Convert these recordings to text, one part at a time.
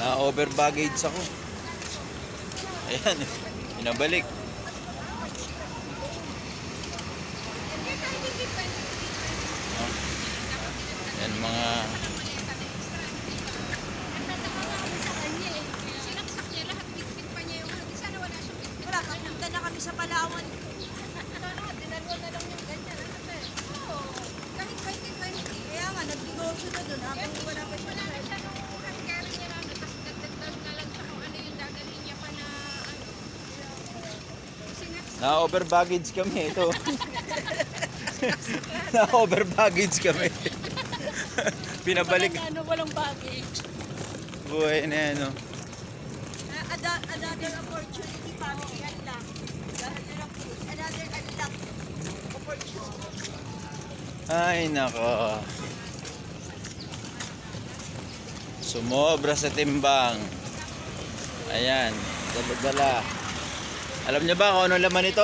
Na-over baggage ako. Ayan, pinabalik. Yan mga Wala, kapunta na kami sa Palawan. Dinalwa na lang yung ganyan. Kahit 2020, kaya nga, nag-negosyo na doon. Habang wala pa siya. na-over baggage kami ito. Na-over baggage kami. Pinabalik. Walang baggage. Buhay na yan, no? Another opportunity, family unlock. Another unlock opportunity. Ay, nako. Sumobra sa timbang. Ayan, dala-dala. Alam niyo ba kung ano laman ito?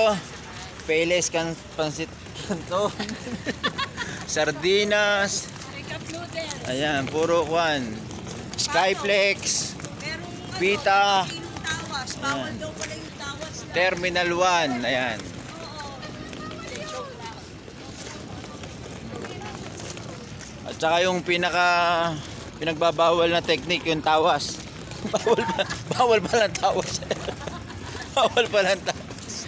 Payless pansit canton. Sardinas. Ayan, puro kwan. Skyflex. Merong Pita. yung tawas. Bawal daw pala yung tawas. Terminal 1. Ayan. At saka yung pinagbabawal na technique, yung tawas. bawal pa lang tawas. Bawal pa lang tawas.